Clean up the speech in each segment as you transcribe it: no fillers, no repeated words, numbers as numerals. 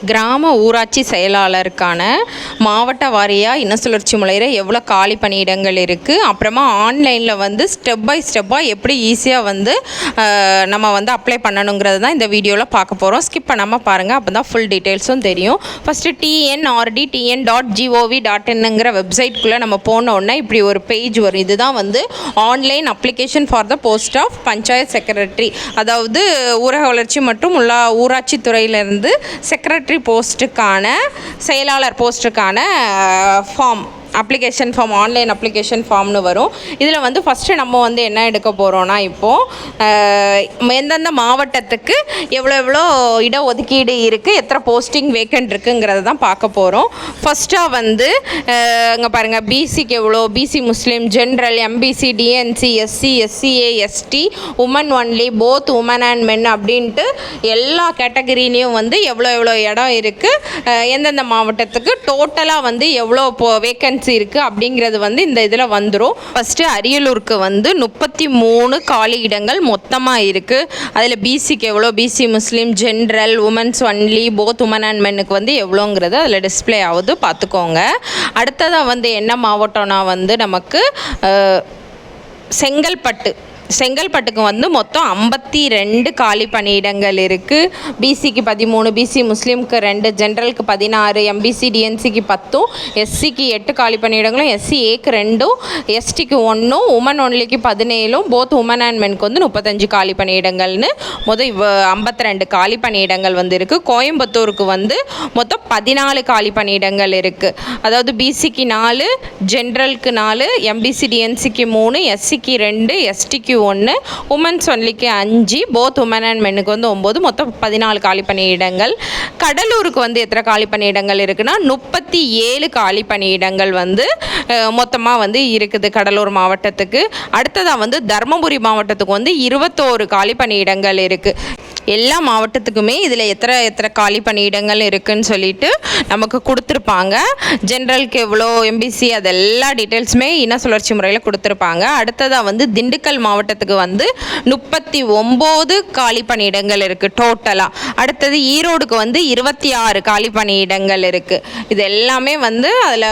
கிராம ஊராட்சி செயலாளருக்கான மாவட்ட வாரியாக இனசுழற்சி முறையில் எவ்வளோ காலி பணியிடங்கள் இருக்குது, அப்புறமா ஆன்லைனில் வந்து ஸ்டெப் பை ஸ்டெப்பாக எப்படி ஈஸியாக வந்து நம்ம வந்து அப்ளை பண்ணணுங்கிறது தான் இந்த வீடியோவில் பார்க்க போகிறோம். ஸ்கிப் பண்ணாமல் பாருங்கள், அப்போ தான் ஃபுல் டீட்டெயில்ஸும் தெரியும். ஃபஸ்ட்டு tnrd.tn.gov.inங்கிற வெப்சைட்குள்ளே நம்ம போன உடனே இப்படி ஒரு பேஜ் வரும். இதுதான் வந்து online application for the post of panchayat secretary, அதாவது ஊரக வளர்ச்சி மற்றும் ஊராட்சி துறையிலிருந்து செக்ரட்டரி போஸ்ட்டுக்கான செயலாளர் போஸ்ட்டுக்கான form, application form, online application ஃபார்ம்னு வரும். இதில் வந்து ஃபஸ்ட்டு நம்ம வந்து என்ன எடுக்க போகிறோன்னா, இப்போது எந்தெந்த மாவட்டத்துக்கு எவ்வளோ இடஒதுக்கீடு இருக்குது, எத்தனை போஸ்டிங் வேக்கண்ட் இருக்குங்கிறத தான் பார்க்க போகிறோம். ஃபஸ்ட்டாக வந்து இங்கே பாருங்கள், பிசிக்கு எவ்வளோ, BC Muslim, general, MBC, DNC, SC, SCA, ST, women only, both women and men அப்படின்ட்டு எல்லா கேட்டகரிலையும் வந்து எவ்வளோ இடம் இருக்குது, எந்தெந்த மாவட்டத்துக்கு டோட்டலாக வந்து எவ்வளோ வேக்கன்சி இருக்குது அப்படிங்கிறது வந்து இந்த இதில் வந்துடும். ஃபஸ்ட்டு அரியலூருக்கு வந்து 33 காலி இடங்கள் மொத்தமாக இருக்குது. அதில் பிசிக்கு எவ்வளோ, BC Muslim, general, women's only, both women and மென்னுக்கு வந்து எவ்வளோங்கிறது அதில் டிஸ்பிளே ஆகுது, பார்த்துக்கோங்க. அடுத்ததாக வந்து என்ன மாவட்டம்னா வந்து நமக்கு செங்கல்பட்டுக்கு வந்து மொத்தம் 52 காலி பணியிடங்கள் இருக்குது. பிசிக்கு 13, பிசி முஸ்லீமுக்கு 2, ஜென்ரலுக்கு 16, எம்பிசி டிஎன்சிக்கு 10, எஸ்சிக்கு 8 காலி பணியிடங்களும், எஸ்சிஏக்கு 2, எஸ்டிக்கு 1, உமன் ஒன்லிக்கு 17, போத் உமன் அண்ட் மென்க்கு வந்து 35 காலி பணியிடங்கள்னு மொதல் 52 காலி பணியிடங்கள் வந்து இருக்குது. கோயம்புத்தூருக்கு வந்து மொத்தம் 14 காலி பணியிடங்கள் இருக்குது. அதாவது பிசிக்கு 4, ஜென்ரலுக்கு 4, எம்பிசி டிஎன்சிக்கு 3, எஸ்சிக்கு 2, எஸ்டிக்கு 1, உமன்ஸ் ஒன்லிக்கு 5, போத் உமன் அண்ட் மென்னுக்கு வந்து 9, மொத்தம் 14 காலி பணியிடங்கள். கடலூருக்கு வந்து எத்தனை காலி பணியிடங்கள் இருக்குன்னா 37 காலி பணியிடங்கள் வந்து மொத்தமாக வந்து இருக்குது கடலூர் மாவட்டத்துக்கு. அடுத்ததாக வந்து தருமபுரி மாவட்டத்துக்கு வந்து 21 காலி பணியிடங்கள் இருக்குது. எல்லா மாவட்டத்துக்குமே இதில் எத்தனை காலி பணியிடங்கள் இருக்குதுன்னு சொல்லிட்டு நமக்கு கொடுத்துருப்பாங்க. ஜென்ரலுக்கு எவ்வளோ, எம்பிசி, அது எல்லா டீட்டெயில்ஸுமே இன சுழற்சி முறையில் கொடுத்துருப்பாங்க. அடுத்ததாக வந்து திண்டுக்கல் மாவட்டத்துக்கு வந்து 39 காலி பணியிடங்கள் இருக்குது டோட்டலாக. அடுத்தது ஈரோடுக்கு வந்து 26 காலி பணியிடங்கள் இருக்குது. இது எல்லாமே வந்து அதில்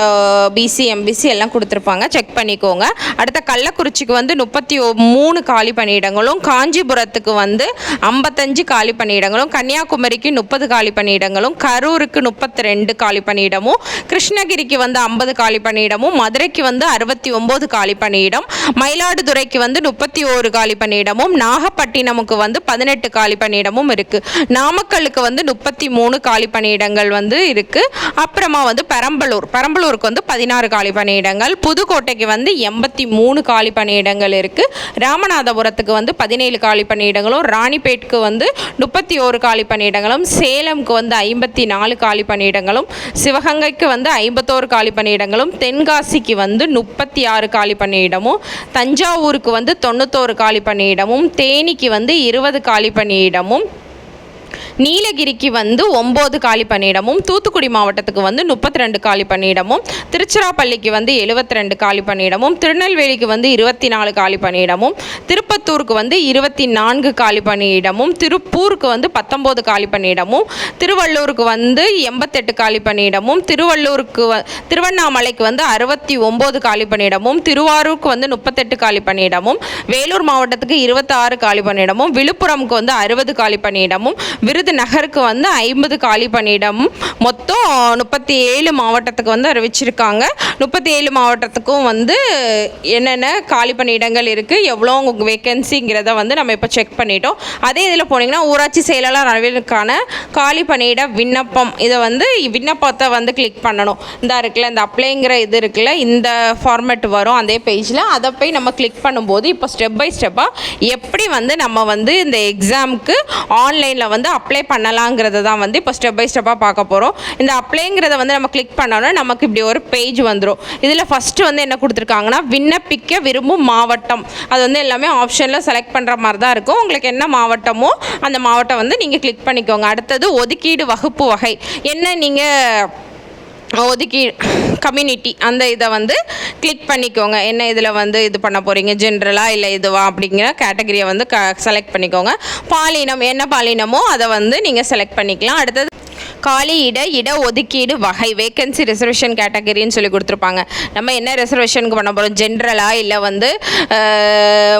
பிசி எம்பிசி எல்லாம் கொடுத்துருப்பாங்க, செக் பண்ணிக்கோங்க. அடுத்த கள்ளக்குறிச்சிக்கு வந்து 33 காலி பணியிடங்களும், காஞ்சிபுரத்துக்கு வந்து 55 காலி பணியிடங்களும், கன்னியாகுமரிக்கு 30 காலி பணியிடங்களும், கரூருக்கு 32 காலி பணியிடமும், கிருஷ்ணகிரிக்கு வந்து 50 காலி பணியிடமும், மதுரைக்கு வந்து 69 காலி பணியிடம், மயிலாடுதுறைக்கு வந்து 31 காலி பணியிடமும், நாகப்பட்டினமுக்கு வந்து 18 காலி பணியிடமும் இருக்குது. நாமக்கலுக்கு வந்து 33 காலி பணியிடங்கள் வந்து இருக்குது. அப்புறமா வந்து பெரம்பலூருக்கு வந்து 16 காலி பணியிடங்கள், புதுக்கோட்டைக்கு வந்து 83 காலி பணியிடங்கள் இருக்குது. ராமநாதபுரத்துக்கு வந்து 17 காலி பணியிடங்களும், ராணிப்பேட்டுக்கு வந்து 31 காலி பணியிடங்களும், சேலம்க்கு வந்து 54 காலி பணியிடங்களும், சிவகங்கைக்கு வந்து 51 காலி பணியிடங்களும், தென்காசிக்கு வந்து 36 காலி பணியிடமும், தஞ்சாவூருக்கு வந்து 91 காலி பணியிடமும், தேனிக்கு வந்து 20 காலி பணியிடமும், நீலகிரிக்கு வந்து 9 காலி பணியிடமும், தூத்துக்குடி மாவட்டத்துக்கு வந்து 32 காலி பணியிடமும், திருச்சிராப்பள்ளிக்கு வந்து 72 காலி பணியிடமும், திருநெல்வேலிக்கு வந்து 24 காலி பணியிடமும், திருப்பத்தூருக்கு வந்து 24 காலி பணியிடமும், திருப்பூருக்கு வந்து 19 காலி பணியிடமும், திருவள்ளூருக்கு வந்து 88 காலி பணியிடமும், திருவண்ணாமலைக்கு வந்து 69 காலி பணியிடமும், திருவாரூருக்கு வந்து 38 காலி பணியிடமும், வேலூர் மாவட்டத்துக்கு 26 காலி பணியிடமும், விழுப்புரமுக்கு வந்து 60 காலி பணியிடமும், விருதுநகருக்கு வந்து 50 காலி பணியிடமும், மொத்தம் 37 மாவட்டத்துக்கு வந்து அறிவிச்சிருக்காங்க. 37 மாவட்டத்துக்கும் வந்து என்னென்ன காலி பணியிடங்கள் இருக்குது, எவ்வளோ வேக்கன்சிங்கிறத வந்து நம்ம இப்போ செக் பண்ணிட்டோம். அதே இதில் போனீங்கன்னா ஊராட்சி செயலாளர் அலுவலருக்கான காலி பணியிட விண்ணப்பம், இதை வந்து விண்ணப்பத்தை வந்து கிளிக் பண்ணணும். இந்த இருக்குல்ல, இந்த அப்ளைங்கிற இது இருக்குல்ல, இந்த ஃபார்மேட் வரும் அதே பேஜில். அதை போய் நம்ம கிளிக் பண்ணும்போது இப்போ ஸ்டெப் பை ஸ்டெப்பாக எப்படி வந்து நம்ம வந்து இந்த எக்ஸாமுக்கு ஆன்லைனில் வந்து அப்ளை பண்ணலாங்கிறத தான் வந்து இப்போ ஸ்டெப் பை ஸ்டெப்பாக பார்க்க போகிறோம். இந்த அப்ளைங்கிறத வந்து நம்ம கிளிக் பண்ணோன்னா நமக்கு இப்படி ஒரு பேஜ் வந்துடும். இதில் ஃபஸ்ட்டு வந்து என்ன கொடுத்துருக்காங்கன்னா, விண்ணப்பிக்க விரும்பும் மாவட்டம், அது வந்து எல்லாமே ஆப்ஷனில் செலக்ட் பண்ணுற மாதிரி தான் இருக்கும். உங்களுக்கு என்ன மாவட்டமோ அந்த மாவட்டம் வந்து நீங்கள் கிளிக் பண்ணிக்கோங்க. அடுத்தது ஒதுக்கீடு வகுப்பு வகை, என்ன நீங்கள் ஒதுக்கீடு கம்யூனிட்டி அந்த இதை வந்து கிளிக் பண்ணிக்கோங்க. என்ன இதில் வந்து இது பண்ண போகிறீங்க, ஜென்ரலாக இல்லை இதுவா அப்படிங்கிற கேட்டகரியை வந்து செலக்ட் பண்ணிக்கோங்க. பாலினம் என்ன பாலினமோ அதை வந்து நீங்கள் செலக்ட் பண்ணிக்கலாம். அடுத்தது காலி இட ஒதுக்கீடு வகை வேக்கன்சி ரிசர்வேஷன் கேட்டகரின்னு சொல்லி கொடுத்துருப்பாங்க. நம்ம என்ன ரிசர்வேஷனுக்கு பண்ண போகிறோம், ஜென்ரலா இல்லை வந்து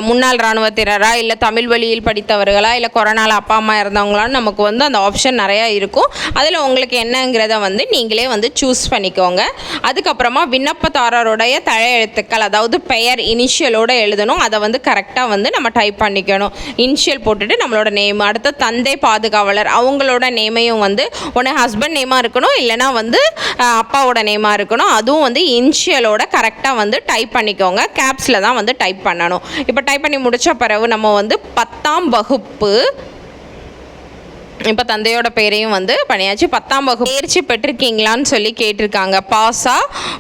முன்னாள் இராணுவத்தினரா இல்லை தமிழ் வழியில் படித்தவர்களா இல்லை கொரோனாவில் அப்பா அம்மா இறந்தவங்களான்னு நமக்கு வந்து அந்த ஆப்ஷன் நிறையா இருக்கும். அதில் உங்களுக்கு என்னங்கிறத வந்து நீங்களே வந்து சூஸ் பண்ணிக்கோங்க. அதுக்கப்புறமா விண்ணப்பதாரருடைய தலையெழுத்துக்கள், அதாவது பெயர் இனிஷியலோடு எழுதணும். அதை வந்து கரெக்டாக வந்து நம்ம டைப் பண்ணிக்கணும். இனிஷியல் போட்டுட்டு நம்மளோட நேம், அடுத்து தந்தை பாதுகாவலர் அவங்களோட நேமையும் வந்து ஒன்று ஹஸ்பண்ட் நேமாக இருக்கணும், இல்லைனா வந்து அப்பாவோட நேமாக இருக்கணும். அதுவும் வந்து இனிஷியலோட கரெக்டாக வந்து டைப் பண்ணிக்கோங்க. கேப்ஸில் தான் வந்து டைப் பண்ணணும். இப்போ டைப் பண்ணி முடித்த பிறகு நம்ம வந்து 10ஆம் வகுப்பு, இப்போ தந்தையோட பேரையும் வந்து பண்ணியாச்சு. 10ஆம் வகுப்பு தேர்ச்சி பெற்றிருக்கீங்களான்னு சொல்லி கேட்டிருக்காங்க. பாஸா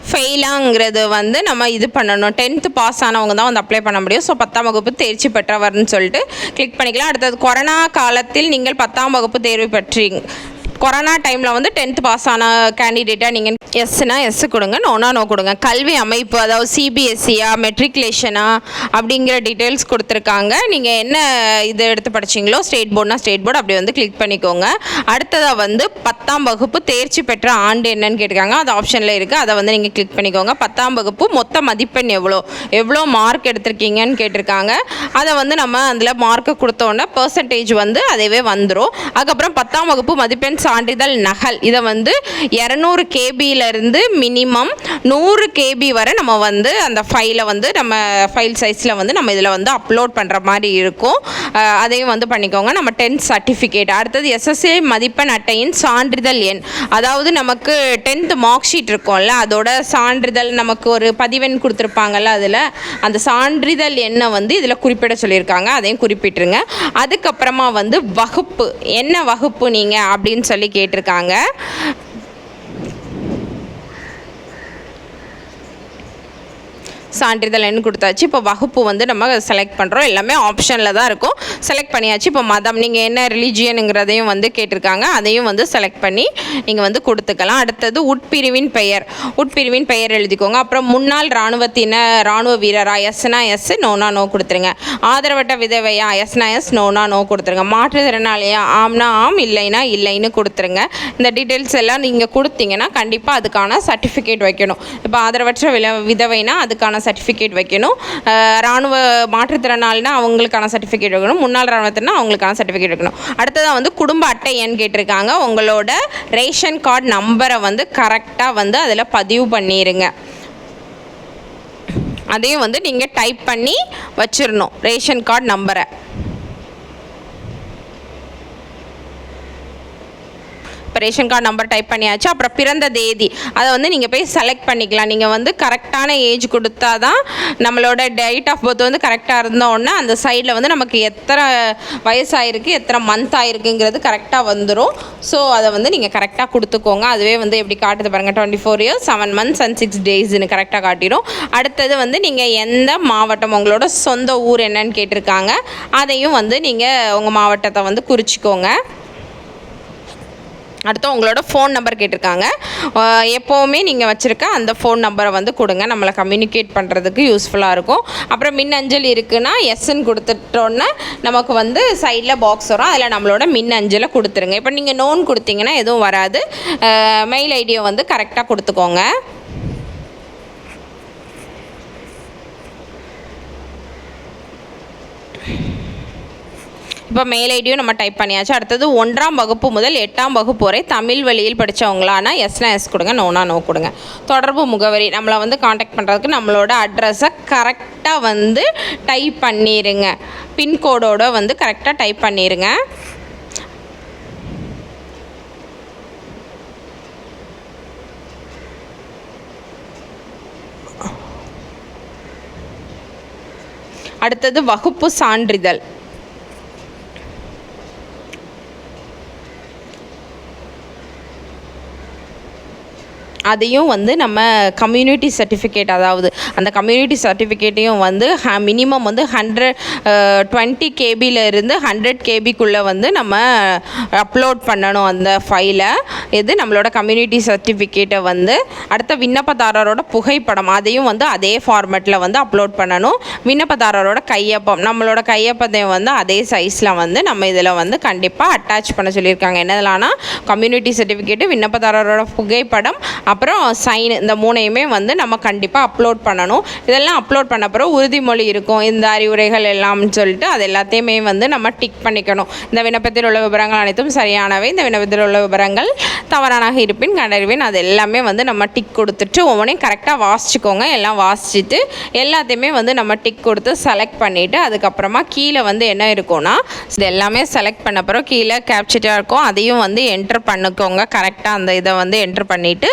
ஃபெயிலாங்கிறது வந்து நம்ம இது பண்ணணும். 10th பாஸ் ஆனவங்க தான் வந்து அப்ளை பண்ண முடியும். ஸோ 10ஆம் வகுப்பு தேர்ச்சி பெற்றவர்னு சொல்லிட்டு கிளிக் பண்ணிக்கலாம். அடுத்தது கொரோனா காலத்தில் நீங்கள் 10ஆம் வகுப்பு தேர்வு பெற்றீங்க. கொரோனா டைமில் வந்து 10th பாஸ் ஆன கேண்டிடேட்டாக நீங்கள் எஸ்னா எஸ் கொடுங்க, நோனா நோ கொடுங்க. கல்வி அமைப்பு, அதாவது சிபிஎஸ்சியா மெட்ரிகுலேஷனா அப்படிங்கிற டீட்டெயில்ஸ் கொடுத்துருக்காங்க. நீங்கள் என்ன இது எடுத்து படிச்சிங்களோ, ஸ்டேட் போர்டுனா ஸ்டேட் போர்டு அப்படி வந்து கிளிக் பண்ணிக்கோங்க. அடுத்ததாக வந்து 10ஆம் வகுப்பு தேர்ச்சி பெற்ற ஆண்டு என்னன்னு கேட்டிருக்காங்க. அது ஆப்ஷனில் இருக்குது, அதை வந்து நீங்கள் கிளிக் பண்ணிக்கோங்க. 10ஆம் வகுப்பு மொத்த மதிப்பெண் எவ்வளோ மார்க் எடுத்திருக்கீங்கன்னு கேட்டிருக்காங்க. அதை வந்து நம்ம அதில் மார்க்கை கொடுத்தோன்னே பர்சன்டேஜ் வந்து அதேவே வந்துடும். அதுக்கப்புறம் 10ஆம் வகுப்பு மதிப்பெண் சான்றிதழ் நகல், இதை வந்து 200 கேபியிலேருந்து மினிமம் 100 கேபி வரை நம்ம வந்து அந்த ஃபைலை வந்து நம்ம ஃபைல் சைஸில் வந்து நம்ம இதில் வந்து அப்லோட் பண்ணுற மாதிரி இருக்கும். அதையும் வந்து பண்ணிக்கோங்க. நம்ம 10th சர்டிஃபிகேட், அடுத்தது எஸ்எஸ்சி மதிப்பெண் அட்டையின் சான்றிதழ் எண், அதாவது நமக்கு 10th மார்க் ஷீட் இருக்கும்ல, அதோட சான்றிதழ் நமக்கு ஒரு பதிவெண் கொடுத்துருப்பாங்கல்ல, அதில் அந்த சான்றிதழ் எண்ணை வந்து இதில் குறிப்பிட சொல்லியிருக்காங்க. அதையும் குறிப்பிட்டுருங்க. அதுக்கப்புறமா வந்து வகுப்பு, என்ன வகுப்பு நீங்கள் அப்படின்னு சொல்லி கேட்டிருக்காங்க. சான்றிதழ் எண் கொடுத்தாச்சு. இப்போ வகுப்பு வந்து நம்ம செலக்ட் பண்ணுறோம். எல்லாமே ஆப்ஷனில் தான் இருக்கும். செலக்ட் பண்ணியாச்சு. இப்போ மதம், நீங்கள் என்ன ரிலீஜியனுங்கிறதையும் வந்து கேட்டிருக்காங்க. அதையும் வந்து செலக்ட் பண்ணி நீங்கள் வந்து கொடுத்துக்கலாம். அடுத்தது உட்பிரிவின் பெயர் எழுதிக்கோங்க. அப்புறம் முன்னாள் இராணுவ வீரரா, எஸ்னா எஸ், நோனா நோ கொடுத்துருங்க. ஆதரவற்ற விதவையா, எஸ்னா எஸ், நோனா நோ கொடுத்துருங்க. மாற்றுத்திறனாளியா, ஆம்னா ஆம், இல்லைன்னா இல்லைன்னு கொடுத்துருங்க. இந்த டீட்டெயில்ஸ் எல்லாம் நீங்கள் கொடுத்தீங்கன்னா கண்டிப்பாக அதுக்கான சர்டிஃபிகேட் வைக்கணும். இப்போ ஆதரவற்ற விதவைனா அதுக்கான சர்டிஃபிகேட் வைக்கணும். இராணுவ மாற்றுத்திறனாளினா அவங்களுக்கான சர்டிஃபிகேட் வைக்கணும். முன்னாள் இராணுவத்தினா அவங்களுக்கான சர்டிஃபிகேட் வைக்கணும். அடுத்ததாக வந்து குடும்ப அட்டை எண் கேட்டிருக்காங்க. உங்களோட ரேஷன் கார்டு நம்பரை வந்து கரெக்டாக வந்து அதில் பதிவு பண்ணிடுங்க. அதையும் வந்து நீங்கள் டைப் பண்ணி வச்சிடணும், ரேஷன் கார்டு நம்பரை. இப்போ ரேஷன் கார்டு நம்பர் டைப் பண்ணியாச்சு. அப்புறம் பிறந்த தேதி, அதை வந்து நீங்கள் போய் செலக்ட் பண்ணிக்கலாம். நீங்கள் வந்து கரெக்டான ஏஜ் கொடுத்தா தான் நம்மளோட டேட் ஆஃப் பர்த் வந்து கரெக்டாக இருந்தோடனே அந்த சைடில் வந்து நமக்கு எத்தனை வயசாயிருக்கு, எத்தனை மந்த் ஆயிருக்குங்கிறது கரெக்டாக வந்துடும். ஸோ அதை வந்து நீங்கள் கரெக்டாக கொடுத்துக்கோங்க. அதுவே வந்து எப்படி காட்டுது பாருங்கள், 24 years 7 months and 6 daysன்னு கரெக்டாக காட்டிடும். அடுத்தது வந்து நீங்கள் எந்த மாவட்டம், உங்களோட சொந்த ஊர் என்னன்னு கேட்டிருக்காங்க. அதையும் வந்து நீங்கள் உங்கள் மாவட்டத்தை வந்து குறிச்சிக்கோங்க. அடுத்து உங்களோட ஃபோன் நம்பர் கேட்டிருக்காங்க. எப்போவுமே நீங்கள் வச்சுருக்க அந்த ஃபோன் நம்பரை வந்து கொடுங்க, நம்மளை கம்யூனிகேட் பண்ணுறதுக்கு யூஸ்ஃபுல்லாக இருக்கும். அப்புறம் மின்னஞ்சல் இருக்குன்னா எஸ்ன்னு கொடுத்துட்டோன்னே நமக்கு வந்து சைடில் பாக்ஸ் வரும், அதில் நம்மளோட மின்னஞ்சலை கொடுத்துருங்க. இப்போ நீங்கள் நோன் கொடுத்தீங்கன்னா எதுவும் வராது. மெயில் ஐடியை வந்து கரெக்டாக கொடுத்துக்கோங்க. இப்போ மெயில் ஐடியும் நம்ம டைப் பண்ணியாச்சு. அடுத்தது 1ஆம் வகுப்பு முதல் 8ஆம் வகுப்பு வரை தமிழ் வழியில் படித்தவங்களானா எஸ்னா எஸ் கொடுங்க, நோனா நோ கொடுங்க. தொடர்பு முகவரி, நம்மளை வந்து காண்டாக்ட் பண்ணுறதுக்கு நம்மளோட அட்ரஸை கரெக்டாக வந்து டைப் பண்ணிடுங்க. பின்கோடோடு வந்து கரெக்டாக டைப் பண்ணிடுங்க. அடுத்தது வகுப்பு சான்றிதழ், அதையும் வந்து நம்ம கம்யூனிட்டி சர்டிஃபிகேட், அதாவது அந்த கம்யூனிட்டி சர்டிஃபிகேட்டையும் வந்து மினிமம் வந்து 20 கேபியிலேருந்து 100 கேபிக்குள்ளே வந்து நம்ம அப்லோட் பண்ணணும் அந்த ஃபைலை. இது நம்மளோட கம்யூனிட்டி சர்டிஃபிகேட்டை வந்து அடுத்த விண்ணப்பதாரரோட புகைப்படம் அதையும் வந்து அதே ஃபார்மேட்டில் வந்து அப்லோட் பண்ணணும். விண்ணப்பதாரரோட கையொப்பம் நம்மளோட கையொப்பத்தையும் வந்து அதே சைஸில் வந்து நம்ம இதில் வந்து கண்டிப்பாக அட்டாச் பண்ண சொல்லியிருக்காங்க. என்னதுலான்னா கம்யூனிட்டி சர்டிஃபிகேட்டு, விண்ணப்பதாரரோட புகைப்படம், அப்புறம் சைன், இந்த 3ஐயுமே வந்து நம்ம கண்டிப்பாக அப்லோட் பண்ணணும். இதெல்லாம் அப்லோட் பண்ண பிறகு உறுதிமொழி இருக்கும், இந்த அறிவுரைகள் எல்லாம்னு சொல்லிட்டு அது எல்லாத்தையுமே வந்து நம்ம டிக் பண்ணிக்கணும். இந்த விண்ணப்பத்தில் உள்ள விவரங்கள் அனைத்தும் சரியானவை, இந்த விண்ணப்பத்தில் உள்ள விவரங்கள் தவறானாக இருப்பின் கண்டறிவேன், அது எல்லாமே வந்து நம்ம டிக் கொடுத்துட்டு ஒவ்வொன்றையும் கரெக்டாக வாசிச்சுக்கோங்க. எல்லாம் வாசிச்சுட்டு எல்லாத்தையுமே வந்து நம்ம டிக் கொடுத்து செலக்ட் பண்ணிவிட்டு அதுக்கப்புறமா கீழே வந்து என்ன இருக்கும்னா இது எல்லாமே செலக்ட் பண்ண பிறகு கீழே கேப்சர்டாக இருக்கும், அதையும் வந்து என்ட்ரு பண்ணிக்கோங்க. கரெக்டாக அந்த இதை வந்து என்ட்ரு பண்ணிவிட்டு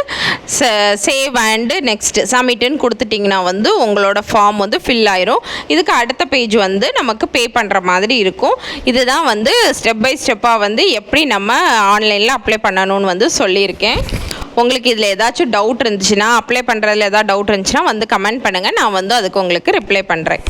சேவ் அண்டு நெக்ஸ்ட்டு சப்மிட்டுன்னு கொடுத்துட்டிங்கன்னா வந்து உங்களோட ஃபார்ம் வந்து ஃபில் ஆயிரும். இதுக்கு அடுத்த பேஜ் வந்து நமக்கு பே பண்ணுற மாதிரி இருக்கும். இதுதான் வந்து ஸ்டெப் பை ஸ்டெப்பாக வந்து எப்படி நம்ம ஆன்லைனில் அப்ளை பண்ணணும்னு வந்து சொல்லியிருக்கேன். உங்களுக்கு இதில் ஏதாச்சும் டவுட் இருந்துச்சுன்னா, அப்ளை பண்ணுறதுல ஏதாவது டவுட் இருந்துச்சுன்னா வந்து கமெண்ட் பண்ணுங்கள், நான் வந்து அதுக்கு உங்களுக்கு ரிப்ளை பண்ணுறேன்.